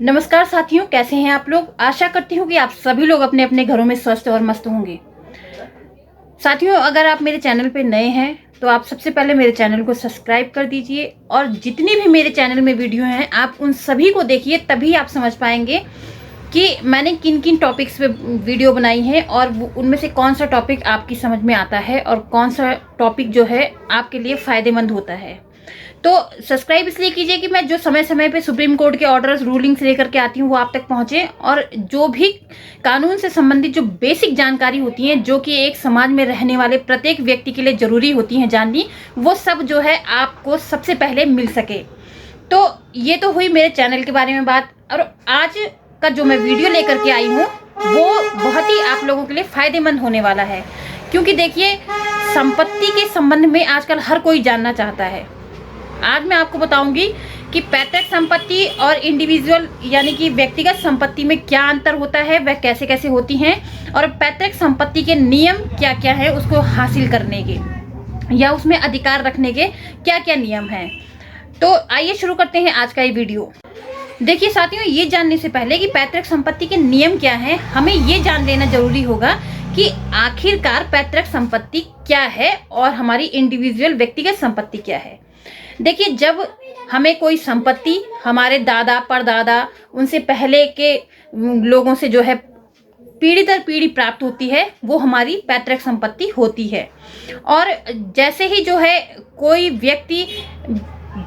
नमस्कार साथियों, कैसे हैं आप लोग। आशा करती हूँ कि आप सभी लोग अपने अपने घरों में स्वस्थ और मस्त होंगे। साथियों, अगर आप मेरे चैनल पे नए हैं तो आप सबसे पहले मेरे चैनल को सब्सक्राइब कर दीजिए और जितनी भी मेरे चैनल में वीडियो हैं आप उन सभी को देखिए, तभी आप समझ पाएंगे कि मैंने किन किन टॉपिक्स पे वीडियो बनाई है और उनमें से कौन सा टॉपिक आपकी समझ में आता है और कौन सा टॉपिक जो है आपके लिए फ़ायदेमंद होता है। तो सब्सक्राइब इसलिए कीजिए कि मैं जो समय समय पे सुप्रीम कोर्ट के ऑर्डर्स रूलिंग्स लेकर के आती हूँ वो आप तक पहुँचे, और जो भी कानून से संबंधित जो बेसिक जानकारी होती है जो कि एक समाज में रहने वाले प्रत्येक व्यक्ति के लिए ज़रूरी होती हैं जाननी, वो सब जो है आपको सबसे पहले मिल सके। तो ये तो हुई मेरे चैनल के बारे में बात। और आज का जो मैं वीडियो लेकर के आई हूँ वो बहुत ही आप लोगों के लिए फ़ायदेमंद होने वाला है, क्योंकि देखिए संपत्ति के संबंध में आजकल हर कोई जानना चाहता है। आज मैं आपको बताऊंगी कि पैतृक संपत्ति और इंडिविजुअल यानी कि व्यक्तिगत संपत्ति में क्या अंतर होता है, वह कैसे कैसे होती हैं, और पैतृक संपत्ति के नियम क्या क्या है उसको हासिल करने के या उसमें अधिकार रखने के क्या क्या नियम हैं। तो आइए शुरू करते हैं आज का ये वीडियो। देखिए साथियों, ये जानने से पहले कि पैतृक संपत्ति के नियम क्या हैं, हमें ये जान लेना जरूरी होगा कि आखिरकार पैतृक संपत्ति क्या है और हमारी इंडिविजुअल व्यक्तिगत संपत्ति क्या है। देखिए, जब हमें कोई संपत्ति हमारे दादा परदादा उनसे पहले के लोगों से जो है पीढ़ी दर पीढ़ी प्राप्त होती है, वो हमारी पैतृक संपत्ति होती है। और जैसे ही जो है कोई व्यक्ति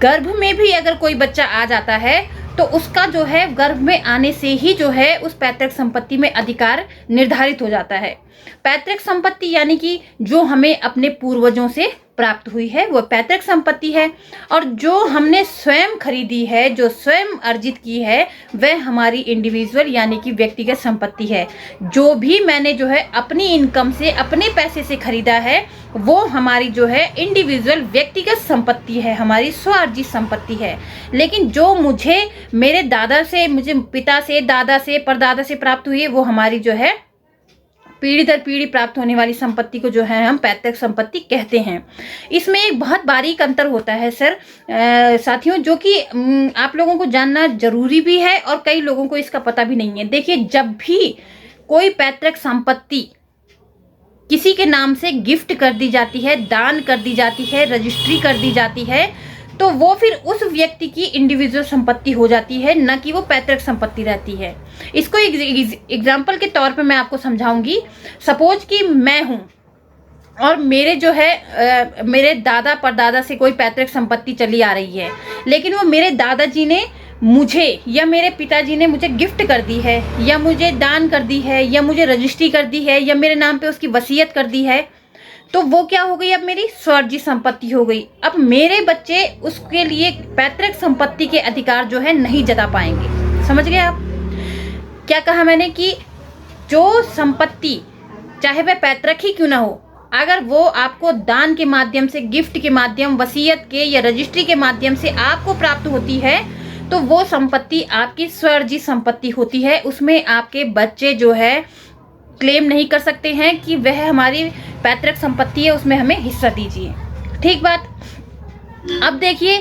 गर्भ में भी अगर कोई बच्चा आ जाता है तो उसका जो है गर्भ में आने से ही जो है उस पैतृक संपत्ति में अधिकार निर्धारित हो जाता है। पैतृक संपत्ति यानी कि जो हमें अपने पूर्वजों से प्राप्त हुई है वो पैतृक संपत्ति है, और जो हमने स्वयं खरीदी है, जो स्वयं अर्जित की है, वह हमारी इंडिविजुअल यानी कि व्यक्तिगत संपत्ति है। जो भी मैंने जो है अपनी इनकम से अपने पैसे से खरीदा है वो हमारी जो है इंडिविजुअल व्यक्तिगत संपत्ति है, हमारी स्वअर्जित संपत्ति है। लेकिन जो मुझे मेरे दादा से, मुझे पिता से, दादा से, परदादा से प्राप्त हुई है वो हमारी जो है पीढ़ी दर पीढ़ी प्राप्त होने वाली संपत्ति को जो है हम पैतृक संपत्ति कहते हैं। इसमें एक बहुत बारीक अंतर होता है सर साथियों, जो कि आप लोगों को जानना जरूरी भी है और कई लोगों को इसका पता भी नहीं है। देखिए, जब भी कोई पैतृक संपत्ति किसी के नाम से गिफ्ट कर दी जाती है, दान कर दी जाती है, रजिस्ट्री कर दी जाती है, तो वो फिर उस व्यक्ति की इंडिविजुअल संपत्ति हो जाती है, न कि वो पैतृक संपत्ति रहती है। इसको एग्जाम्पल के तौर पे मैं आपको समझाऊंगी। सपोज कि मैं हूँ और मेरे जो है मेरे दादा परदादा से कोई पैतृक संपत्ति चली आ रही है, लेकिन वो मेरे दादाजी ने मुझे या मेरे पिताजी ने मुझे गिफ्ट कर दी है, या मुझे दान कर दी है, या मुझे रजिस्ट्री कर दी है, या मेरे नाम पे उसकी वसीयत कर दी है, तो वो क्या हो गई, अब मेरी स्वअर्जित संपत्ति हो गई। अब मेरे बच्चे उसके लिए पैतृक संपत्ति के अधिकार जो है नहीं जता पाएंगे। समझ गए आप क्या कहा मैंने, कि जो संपत्ति चाहे वह पैतृक ही क्यों ना हो, अगर वो आपको दान के माध्यम से, गिफ्ट के माध्यम, वसीयत के या रजिस्ट्री के माध्यम से आपको प्राप्त होती है, तो वो संपत्ति आपकी स्वअर्जित संपत्ति होती है। उसमें आपके बच्चे जो है क्लेम नहीं कर सकते हैं कि वह हमारी पैतृक संपत्ति है, उसमें हमें हिस्सा दीजिए। ठीक बात। अब देखिए,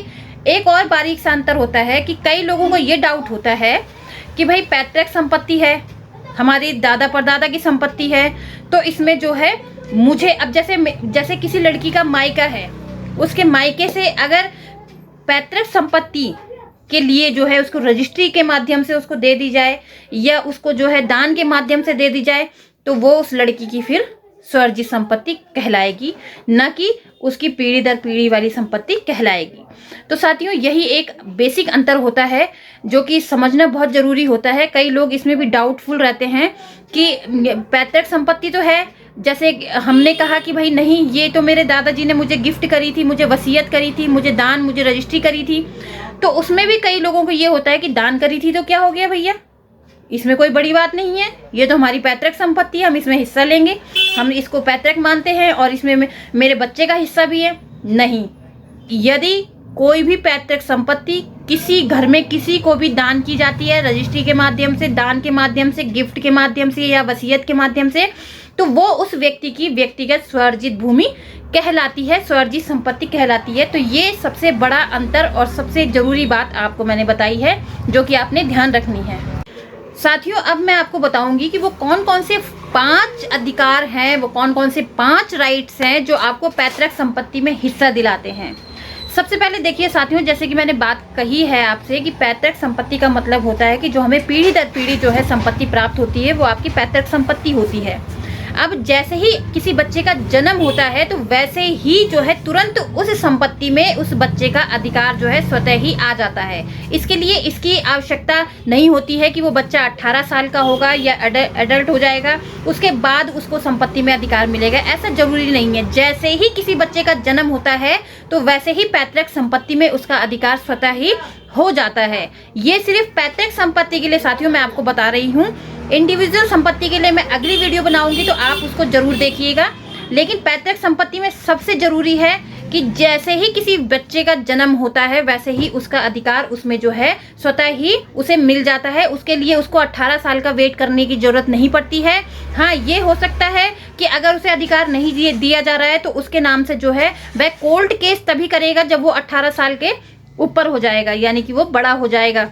एक और बारीक सा अंतर होता है कि कई लोगों को ये डाउट होता है कि भाई पैतृक संपत्ति है, हमारी दादा परदादा की संपत्ति है, तो इसमें जो है मुझे अब जैसे किसी लड़की का मायका है, उसके मायके से अगर पैतृक संपत्ति के लिए जो है उसको रजिस्ट्री के माध्यम से उसको दे दी जाए या उसको जो है दान के माध्यम से दे दी जाए, तो वो उस लड़की की फिर स्वअर्जित संपत्ति कहलाएगी, न कि उसकी पीढ़ी दर पीढ़ी वाली संपत्ति कहलाएगी। तो साथियों, यही एक बेसिक अंतर होता है जो कि समझना बहुत ज़रूरी होता है। कई लोग इसमें भी डाउटफुल रहते हैं कि पैतृक संपत्ति तो है, जैसे हमने कहा कि भाई नहीं, ये तो मेरे दादाजी ने मुझे गिफ्ट करी थी, मुझे वसीयत करी थी, मुझे दान, मुझे रजिस्ट्री करी थी। तो उसमें भी कई लोगों को ये होता है कि दान करी थी तो क्या हो गया भैया, इसमें कोई बड़ी बात नहीं है, ये तो हमारी पैतृक संपत्ति है, हम इसमें हिस्सा लेंगे, हम इसको पैतृक मानते हैं और इसमें मेरे बच्चे का हिस्सा भी है। नहीं, यदि कोई भी पैतृक संपत्ति किसी घर में किसी को भी दान की जाती है, रजिस्ट्री के माध्यम से, दान के माध्यम से, गिफ्ट के माध्यम से या वसीयत के माध्यम से, तो वो उस व्यक्ति की व्यक्तिगत स्वअर्जित भूमि कहलाती है, स्वर्जीय संपत्ति कहलाती है। तो ये सबसे बड़ा अंतर और सबसे जरूरी बात आपको मैंने बताई है, जो कि आपने ध्यान रखनी है। साथियों, अब मैं आपको बताऊंगी कि वो कौन कौन से 5 अधिकार हैं, वो कौन कौन से 5 राइट्स हैं जो आपको पैतृक संपत्ति में हिस्सा दिलाते हैं। सबसे पहले देखिए साथियों, जैसे कि मैंने बात कही है आपसे कि पैतृक संपत्ति का मतलब होता है कि जो हमें पीढ़ी दर पीढ़ी जो है संपत्ति प्राप्त होती है, वो आपकी पैतृक संपत्ति होती है। अब जैसे ही किसी बच्चे का जन्म होता है तो वैसे ही जो है तुरंत उस संपत्ति में उस बच्चे का अधिकार जो है स्वतः ही आ जाता है। इसके लिए इसकी आवश्यकता नहीं होती है कि वो बच्चा 18 साल का होगा या एडल्ट हो जाएगा उसके बाद उसको संपत्ति में अधिकार मिलेगा, ऐसा जरूरी नहीं है। जैसे ही किसी बच्चे का जन्म होता है तो वैसे ही पैतृक संपत्ति में उसका अधिकार स्वतः ही हो जाता है। ये सिर्फ पैतृक संपत्ति के लिए साथियों मैं आपको बता रही हूँ। इंडिविजुअल संपत्ति के लिए मैं अगली वीडियो बनाऊंगी तो आप उसको जरूर देखिएगा। लेकिन पैतृक संपत्ति में सबसे जरूरी है कि जैसे ही किसी बच्चे का जन्म होता है वैसे ही उसका अधिकार उसमें जो है स्वतः ही उसे मिल जाता है। उसके लिए उसको 18 साल का वेट करने की जरूरत नहीं पड़ती है। हाँ, ये हो सकता है कि अगर उसे अधिकार नहीं दिया जा रहा है तो उसके नाम से जो है वह कोर्ट केस तभी करेगा जब वो 18 साल के ऊपर हो जाएगा, यानी कि वो बड़ा हो जाएगा,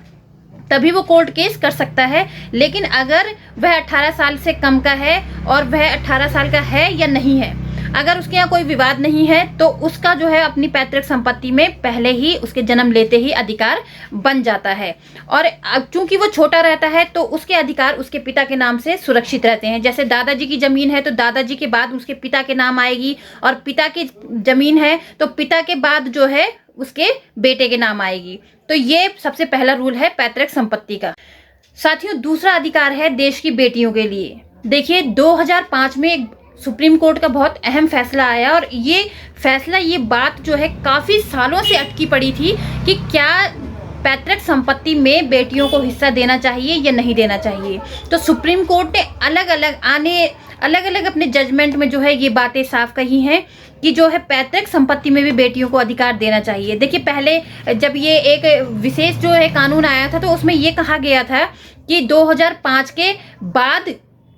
तभी वो कोर्ट केस कर सकता है। लेकिन अगर वह 18 साल से कम का है और वह 18 साल का है या नहीं है, अगर उसके यहाँ कोई विवाद नहीं है तो उसका जो है अपनी पैतृक संपत्ति में पहले ही उसके जन्म लेते ही अधिकार बन जाता है। और चूंकि वो छोटा रहता है तो उसके अधिकार उसके पिता के नाम से सुरक्षित रहते हैं। जैसे दादाजी की जमीन है तो दादाजी के बाद उसके पिता के नाम आएगी, और पिता की जमीन है तो पिता के बाद जो है उसके बेटे के नाम आएगी। तो ये सबसे पहला रूल है पैतृक संपत्ति का। साथियों, दूसरा अधिकार है देश की बेटियों के लिए। देखिए 2005 में एक सुप्रीम कोर्ट का बहुत अहम फैसला आया, और ये फैसला, ये बात जो है काफी सालों से अटकी पड़ी थी कि क्या पैतृक संपत्ति में बेटियों को हिस्सा देना चाहिए या नहीं देना चाहिए। तो सुप्रीम कोर्ट ने अलग अलग अपने जजमेंट में जो है ये बातें साफ कही हैं कि जो है पैतृक संपत्ति में भी बेटियों को अधिकार देना चाहिए। देखिए पहले जब ये एक विशेष जो है कानून आया था तो उसमें ये कहा गया था कि 2005 के बाद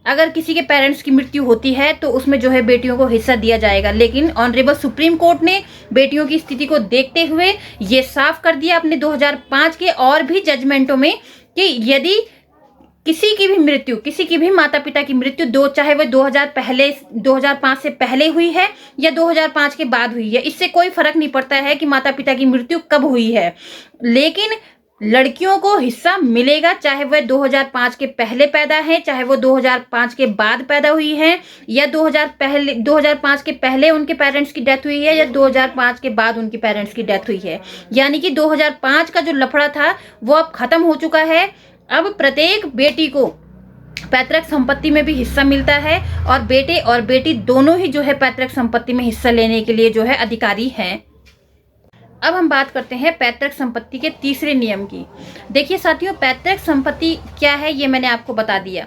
अगर किसी के पेरेंट्स की मृत्यु होती है तो उसमें जो है बेटियों को हिस्सा दिया जाएगा। लेकिन ऑनरेबल सुप्रीम कोर्ट ने बेटियों की स्थिति को देखते हुए ये साफ कर दिया अपने 2005 के और भी जजमेंटों में कि यदि किसी की भी माता पिता की मृत्यु चाहे वह 2005 से पहले हुई है या 2005 के बाद हुई है, इससे कोई फर्क नहीं पड़ता है कि माता पिता की मृत्यु कब हुई है, लेकिन लड़कियों को हिस्सा मिलेगा, चाहे वह 2005 के पहले पैदा है, चाहे वो 2005 के बाद पैदा हुई है, या 2005 के पहले उनके पेरेंट्स की डेथ हुई है, या 2005 के बाद उनके पेरेंट्स की डेथ हुई है। यानी कि 2005 का जो लफड़ा था वो अब खत्म हो चुका है। अब प्रत्येक बेटी को पैतृक संपत्ति में भी हिस्सा मिलता है, और बेटे और बेटी दोनों ही जो है पैतृक संपत्ति में हिस्सा लेने के लिए जो है अधिकारी हैं। अब हम बात करते हैं पैतृक संपत्ति के तीसरे नियम की। देखिए साथियों, पैतृक संपत्ति क्या है ये मैंने आपको बता दिया।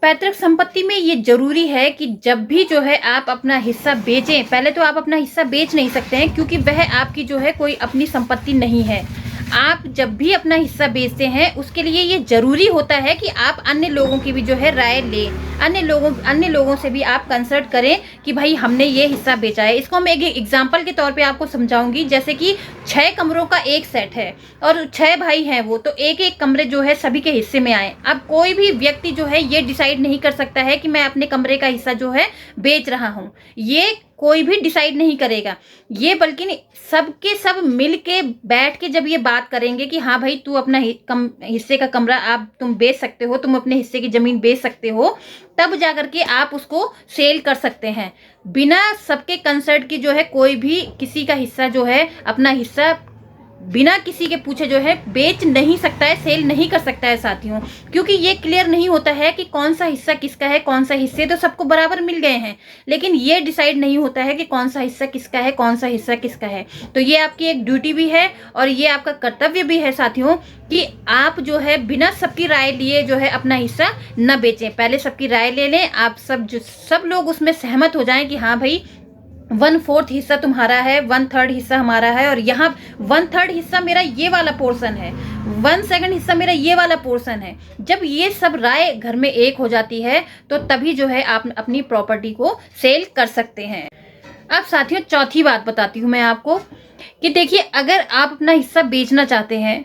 पैतृक संपत्ति में ये जरूरी है कि जब भी जो है आप अपना हिस्सा बेचें, पहले तो आप अपना हिस्सा बेच नहीं सकते हैं क्योंकि वह आपकी जो है कोई अपनी संपत्ति नहीं है। आप जब भी अपना हिस्सा बेचते हैं उसके लिए ये जरूरी होता है कि आप अन्य लोगों की भी जो है राय लें, अन्य लोगों से भी आप कंसल्ट करें कि भाई हमने ये हिस्सा बेचा है। इसको मैं एक एग्जांपल के तौर पे आपको समझाऊंगी। जैसे कि 6 कमरों का एक सेट है और 6 भाई हैं वो, तो एक एक कमरे जो है सभी के हिस्से में आए। अब कोई भी व्यक्ति जो है ये डिसाइड नहीं कर सकता है कि मैं अपने कमरे का हिस्सा जो है बेच रहा हूँ, ये कोई भी डिसाइड नहीं करेगा ये, बल्कि सबके सब मिल के बैठ के जब ये बात करेंगे कि हाँ भाई तू अपना हिस्से का कमरा तुम बेच सकते हो, तुम अपने हिस्से की जमीन बेच सकते हो, तब जाकर के आप उसको सेल कर सकते हैं। बिना सबके कंसर्ट की जो है कोई भी किसी का हिस्सा जो है अपना हिस्सा बिना किसी के पूछे जो है बेच नहीं सकता है, सेल नहीं कर सकता है साथियों, क्योंकि ये क्लियर नहीं होता है कि कौन सा हिस्सा किसका है। कौन सा हिस्से तो सबको बराबर मिल गए हैं, लेकिन ये डिसाइड नहीं होता है कि कौन सा हिस्सा किसका है, कौन सा हिस्सा किसका है। तो ये आपकी एक ड्यूटी भी है और ये आपका कर्तव्य भी है साथियों कि आप जो है बिना सबकी राय लिए जो है अपना हिस्सा न बेचें। पहले सबकी राय ले लें, आप सब लोग उसमें सहमत हो जाएं कि हाँ भाई 1/4 हिस्सा तुम्हारा है, 1/3 हिस्सा हमारा है, और यहाँ 1/3 हिस्सा मेरा ये वाला पोर्शन है, 1/2 हिस्सा मेरा ये वाला पोर्शन है। जब ये सब राय घर में एक हो जाती है तो तभी जो है आप अपनी प्रॉपर्टी को सेल कर सकते हैं। अब साथियों चौथी बात बताती हूँ मैं आपको कि देखिए, अगर आप अपना हिस्सा बेचना चाहते हैं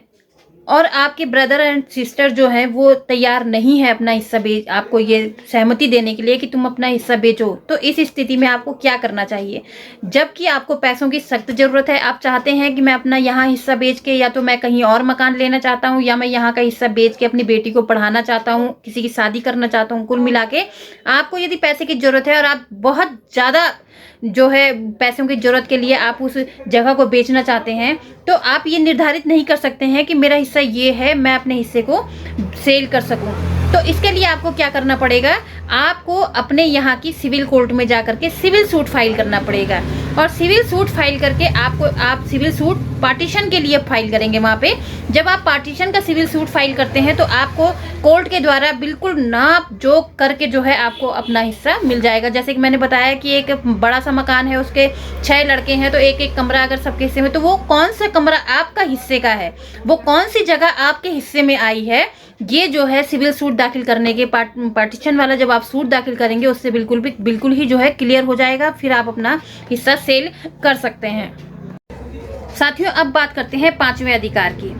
और आपके ब्रदर एंड सिस्टर जो है वो तैयार नहीं है अपना हिस्सा बेच, आपको ये सहमति देने के लिए कि तुम अपना हिस्सा बेचो, तो इस स्थिति में आपको क्या करना चाहिए? जबकि आपको पैसों की सख्त जरूरत है, आप चाहते हैं कि मैं अपना यहाँ हिस्सा बेच के या तो मैं कहीं और मकान लेना चाहता हूँ या मैं यहाँ का हिस्सा बेच के अपनी बेटी को पढ़ाना चाहता हूँ, किसी की शादी करना चाहता हूँ। कुल मिला के आपको यदि पैसे की जरूरत है और आप बहुत ज्यादा जो है पैसों की जरूरत के लिए आप उस जगह को बेचना चाहते हैं, तो आप ये निर्धारित नहीं कर सकते हैं कि मेरा हिस्सा ये है, मैं अपने हिस्से को सेल कर सकूं। तो इसके लिए आपको क्या करना पड़ेगा? आपको अपने यहाँ की सिविल कोर्ट में जाकर के सिविल सूट फाइल करना पड़ेगा। और सिविल सूट फाइल करके आप सिविल सूट पार्टीशन के लिए फाइल करेंगे वहाँ पे। जब आप पार्टीशन का सिविल सूट फाइल करते हैं तो आपको कोर्ट के द्वारा बिल्कुल नाप जोख करके जो है आपको अपना हिस्सा मिल जाएगा। जैसे कि मैंने बताया कि एक बड़ा सा मकान है, उसके 6 लड़के हैं, तो एक एक कमरा अगर सबके हिस्से में, तो वो कौन सा कमरा आपका हिस्से का है, वो कौन सी जगह आपके हिस्से में आई है, ये जो है सिविल सूट दाखिल करने के पार्टीशन वाला जब आप सूट दाखिल करेंगे उससे बिल्कुल ही जो है क्लियर हो जाएगा। फिर आप अपना हिस्सा सेल कर सकते हैं। साथियों अब बात करते हैं 5वें अधिकार की।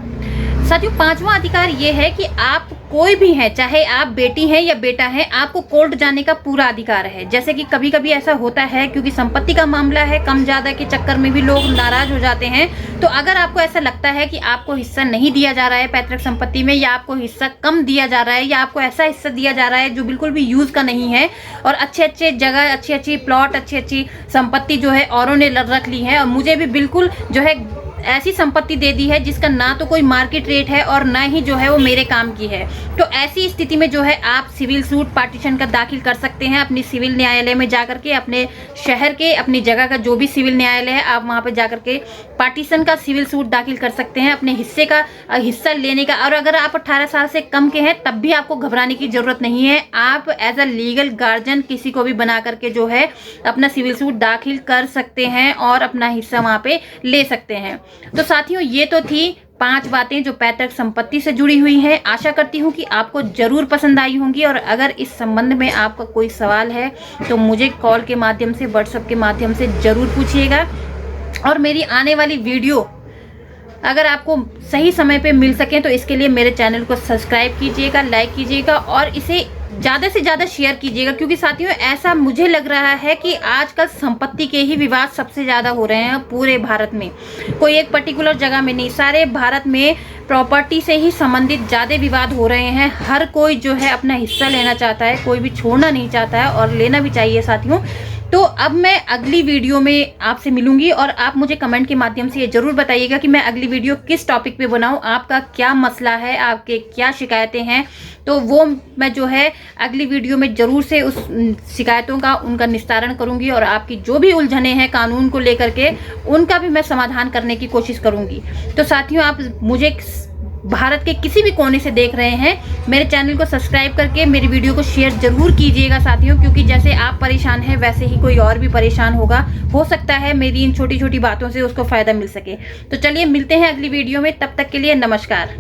साथियों 5वां अधिकार ये है कि आप कोई भी हैं, चाहे आप बेटी हैं या बेटा है, आपको कोर्ट जाने का पूरा अधिकार है। जैसे कि कभी कभी ऐसा होता है क्योंकि संपत्ति का मामला है, कम ज्यादा के चक्कर में भी लोग नाराज हो जाते हैं। तो अगर आपको ऐसा लगता है कि आपको हिस्सा नहीं दिया जा रहा है पैतृक संपत्ति में, या आपको हिस्सा कम दिया जा रहा है, या आपको ऐसा हिस्सा दिया जा रहा है जो बिल्कुल भी यूज का नहीं है, और अच्छे जगह, अच्छी प्लॉट, अच्छी संपत्ति जो है औरों ने रख ली है, और मुझे भी बिल्कुल जो है ऐसी संपत्ति दे दी है जिसका ना तो कोई मार्केट रेट है और ना ही जो है वो मेरे काम की है, तो ऐसी स्थिति में जो है आप सिविल सूट पार्टीशन का दाखिल कर सकते हैं। अपनी सिविल न्यायालय में जाकर के, अपने शहर के, अपनी जगह का जो भी सिविल न्यायालय है, आप वहां पे जाकर के पार्टीशन का सिविल सूट दाखिल कर सकते हैं अपने हिस्से का, हिस्सा लेने का। और अगर आप 18 साल से कम के हैं तब भी आपको घबराने की जरूरत नहीं है। आप एज अ लीगल गार्जियन किसी को भी बना करके जो है अपना सिविल सूट दाखिल कर सकते हैं और अपना हिस्सा वहां पे ले सकते हैं। तो साथियों ये तो थी 5 बातें जो पैतृक संपत्ति से जुड़ी हुई हैं। आशा करती हूँ कि आपको जरूर पसंद आई होंगी, और अगर इस संबंध में आपका कोई सवाल है तो मुझे कॉल के माध्यम से, व्हाट्सएप के माध्यम से जरूर पूछिएगा। और मेरी आने वाली वीडियो अगर आपको सही समय पे मिल सके तो इसके लिए मेरे चैनल को सब्सक्राइब कीजिएगा, लाइक कीजिएगा और इसे ज़्यादा से ज़्यादा शेयर कीजिएगा। क्योंकि साथियों ऐसा मुझे लग रहा है कि आजकल संपत्ति के ही विवाद सबसे ज़्यादा हो रहे हैं पूरे भारत में, कोई एक पर्टिकुलर जगह में नहीं, सारे भारत में प्रॉपर्टी से ही संबंधित ज़्यादा विवाद हो रहे हैं। हर कोई जो है अपना हिस्सा लेना चाहता है, कोई भी छोड़ना नहीं चाहता है, और लेना भी चाहिए साथियों। तो अब मैं अगली वीडियो में आपसे मिलूंगी, और आप मुझे कमेंट के माध्यम से ये जरूर बताइएगा कि मैं अगली वीडियो किस टॉपिक पे बनाऊं, आपका क्या मसला है, आपके क्या शिकायतें हैं, तो वो मैं जो है अगली वीडियो में जरूर से उस शिकायतों का, उनका निस्तारण करूंगी, और आपकी जो भी उलझने हैं कानून को लेकर के उनका भी मैं समाधान करने की कोशिश करूंगी। तो साथियों आप मुझे भारत के किसी भी कोने से देख रहे हैं, मेरे चैनल को सब्सक्राइब करके मेरी वीडियो को शेयर जरूर कीजिएगा साथियों, क्योंकि जैसे आप परेशान हैं वैसे ही कोई और भी परेशान होगा, हो सकता है मेरी इन छोटी छोटी बातों से उसको फायदा मिल सके। तो चलिए मिलते हैं अगली वीडियो में, तब तक के लिए नमस्कार।